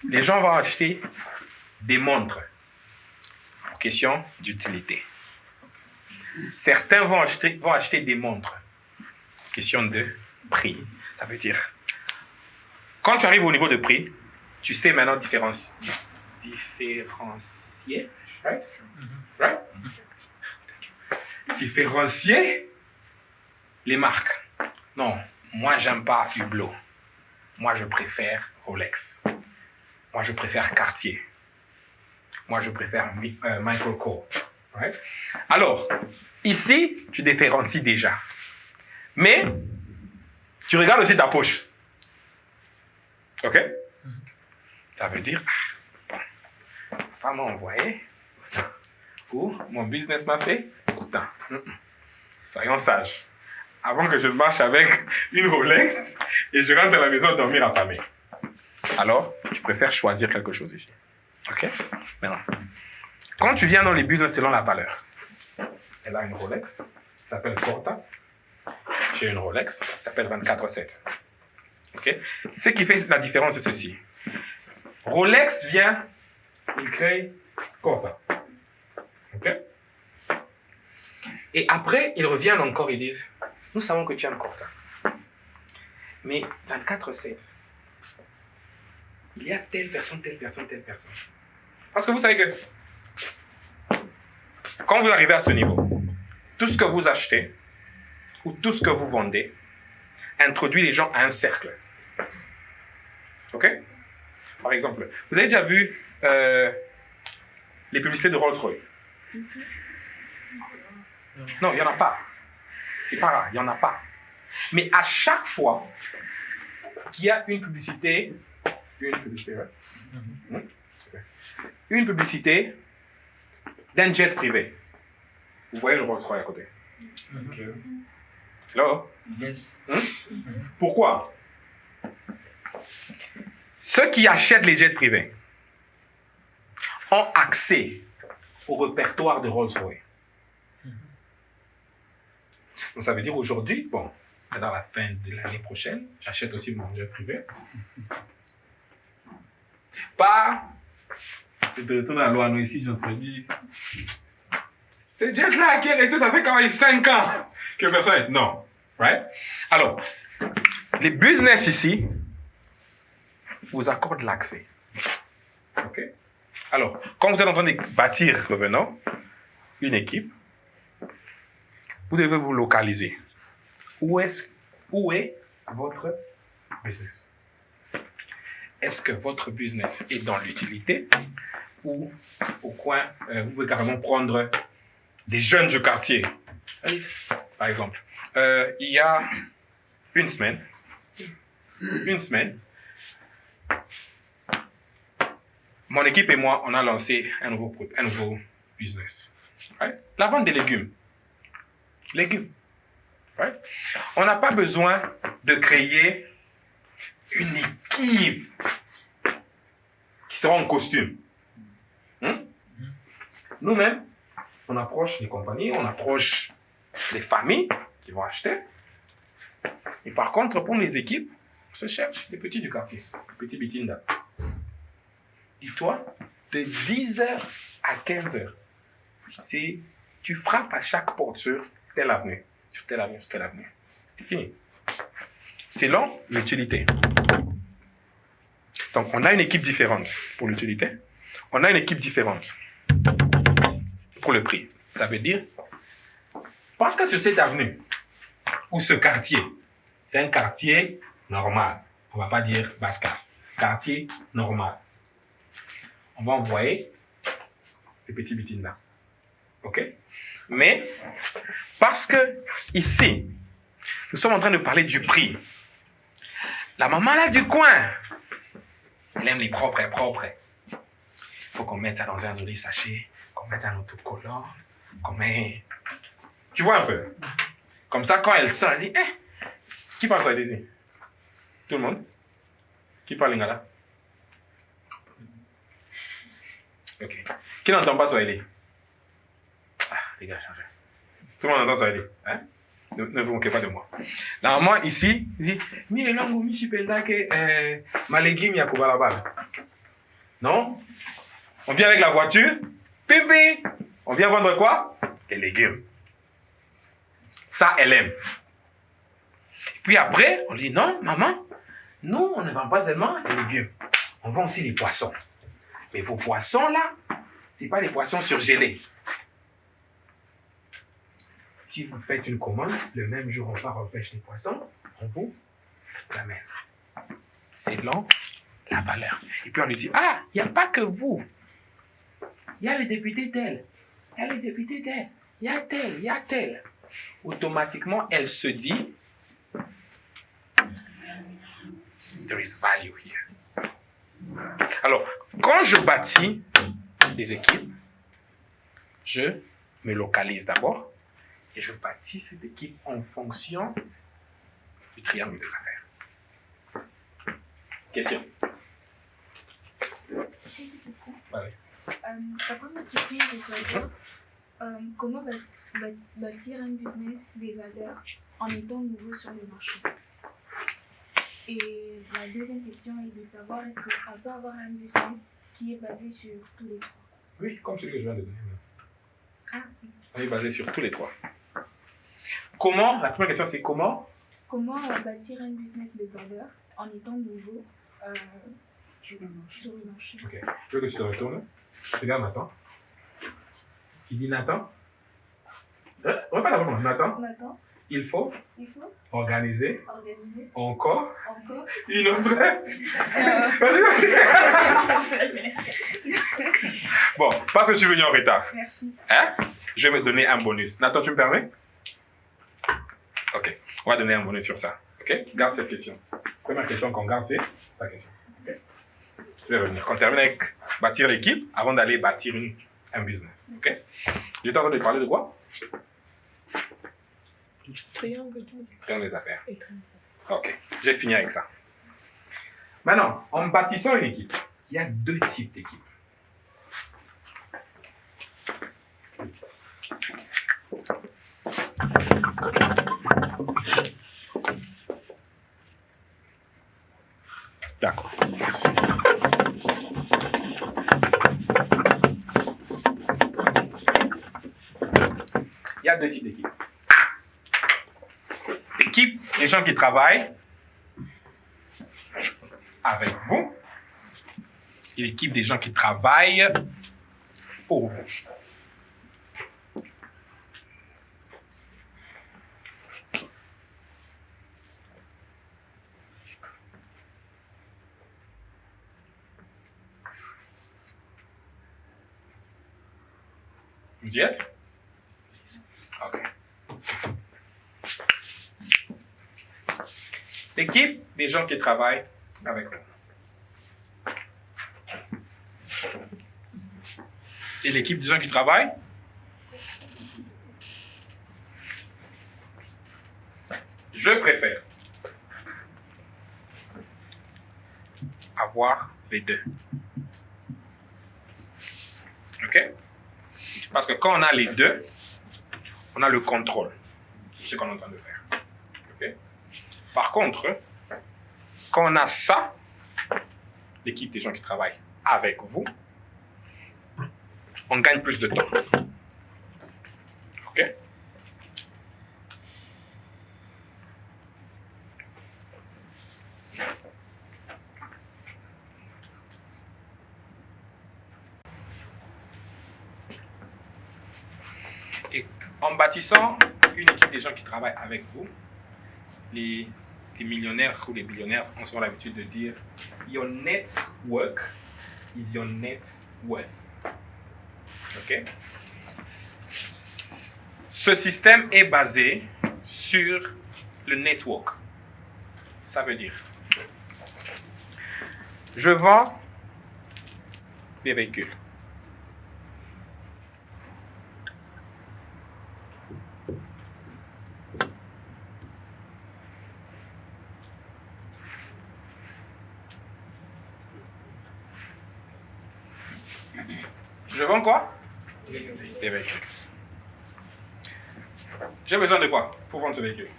les gens vont acheter des montres pour question d'utilité. Certains vont acheter des montres pour question de prix. Ça veut dire, quand tu arrives au niveau de prix, tu sais maintenant différencier. Right? Right? Différencier les marques. Non, moi j'aime pas Hublot. Moi je préfère Rolex. Moi je préfère Cartier. Moi je préfère Michael Kors. Right? Alors, ici, tu différencies déjà. Mais, tu regardes aussi ta poche. OK? Ça veut dire, bon, ma femme m'a envoyé autant. Ou mon business m'a fait autant. Soyons sages. Avant que je marche avec une Rolex et je rentre à la maison dormir affamé. Alors, tu préfères choisir quelque chose ici. OK? Maintenant, quand tu viens dans les business selon la valeur, elle a une Rolex qui s'appelle Porta. J'ai une Rolex qui s'appelle 24/7. OK? Ce qui fait la différence, c'est ceci. Rolex vient, il crée Porta. OK? Et après, ils reviennent encore et disent, nous savons que tu as un Corta. Mais 24/7, il y a telle personne. Parce que vous savez que quand vous arrivez à ce niveau, tout ce que vous achetez ou tout ce que vous vendez introduit les gens à un cercle. OK? Par exemple, vous avez déjà vu les publicités de Rolls-Royce? Non, il n'y en a pas. C'est pas rare, il n'y en a pas. Mais à chaque fois qu'il y a une publicité d'un jet privé, vous voyez le Rolls-Royce à côté. Hello? Yes. Pourquoi? Ceux qui achètent les jets privés ont accès au répertoire de Rolls-Royce. Donc ça veut dire aujourd'hui, bon, dans la fin de l'année prochaine, j'achète aussi mon jet privé. Pas, je te retourne à la loi, nous ici, je me suis dit, ce jet-là qui est resté, ça fait quand même 5 ans que personne... Non, right? Alors, les business ici vous accordent l'accès. OK? Alors, quand vous êtes en train de bâtir, revenons, une équipe, vous devez vous localiser. Où est votre business? Est-ce que votre business est dans l'utilité ou au coin, vous pouvez carrément prendre des jeunes du quartier? Par exemple, il y a une semaine, mon équipe et moi, on a lancé un nouveau business. Right? La vente des légumes. Right? On n'a pas besoin de créer une équipe qui sera en costume. Nous-mêmes, on approche les compagnies, on approche les familles qui vont acheter. Et par contre, pour les équipes, on se cherche les petits du quartier, les petits bitinda. Dis-toi, de 10h à 15h, tu frappes à chaque porte sur telle avenue. C'est fini. Selon l'utilité. Donc, on a une équipe différente pour l'utilité. On a une équipe différente pour le prix. Ça veut dire, pense que sur cette avenue ou ce quartier, c'est un quartier normal. On ne va pas dire basse classe. Quartier normal. On va envoyer les petits bitines là. OK? Mais, parce que ici, nous sommes en train de parler du prix. La maman là du coin, elle aime les propres. Il faut qu'on mette ça dans un joli sachet, qu'on mette un autocollant, qu'on met... Tu vois un peu? Comme ça, quand elle sort, elle dit, qui parle Swahili ici? Tout le monde? Qui parle lingala? Ok. Qui n'entend pas Swahili? Ah, les gars, changez. Tout le monde entend Swahili. Hein? Ne vous moquez pas de moi. Normalement, ici, il dit, mi elangu mi chipenda ke ma légume ya kubalabala. Non? On vient avec la voiture. Pipi. On vient vendre quoi? Des légumes. Ça, elle aime. Puis après, on dit non, maman, nous, on ne vend pas seulement les légumes. On vend aussi les poissons. Mais vos poissons, là, ce n'est pas des poissons surgelés. Si vous faites une commande, le même jour, on part, on pêche les poissons, on vous amène. Selon la valeur. Et puis on lui dit, ah, il n'y a pas que vous. Il y a les députés tel. Il y a les députés tel. Il y a tel, il y a tel. Automatiquement, elle se dit, there is value here. Alors, quand je bâtis des équipes, je me localise d'abord et je bâtis cette équipe en fonction du triangle des affaires. Question? J'ai une question. Allez. La première question est de savoir comment bâtir un business des valeurs en étant nouveau sur le marché. Et la deuxième question est de savoir est-ce qu'on peut avoir un business qui est basé sur tous les trois? Oui, comme celui que je viens de donner. Ah, On est basé sur tous les trois. Comment? La première question, c'est comment? comment bâtir un business de valeurs en étant nouveau sur le marché? Ok. Je veux que tu te retournes. Regarde Nathan. Qui dit Nathan? On va pas d'abord Nathan. Maintenant, Il faut il faut organiser organiser encore encore une autre. Bon, parce que je suis venu en retard. Merci. Hein? Je vais me donner un bonus. Nathan, tu me permets? Ok. On va donner un bonus sur ça. Ok? Garde cette question. Première question qu'on garde, c'est ta question. Ok? Je vais revenir. On termine avec bâtir l'équipe avant d'aller bâtir un business. Ok? J'étais en train de parler de quoi? Triangle des Triangle des affaires. affaires. Ok. J'ai fini avec ça. Maintenant, en bâtissant une équipe, il y a deux types d'équipes. D'accord. Merci. Il y a deux types d'équipes. L'équipe, les gens qui travaillent avec vous, et l'équipe des gens qui travaillent pour vous. Vous y êtes? Ok. L'équipe des gens qui travaillent avec vous. Et l'équipe des gens qui travaillent? Je préfère avoir les deux. OK? Parce que quand on a les deux, on a le contrôle de ce qu'on est en train de faire. OK? Par contre, quand on a ça, l'équipe des gens qui travaillent avec vous, on gagne plus de temps. OK? Et en bâtissant une équipe des gens qui travaillent avec vous, les millionnaires ou les billionnaires ont souvent l'habitude de dire your net worth is your net worth. OK? Ce système est basé sur le network. Ça veut dire, je vends des véhicules. Je vends quoi? Des véhicules. J'ai besoin de quoi pour vendre ce véhicule?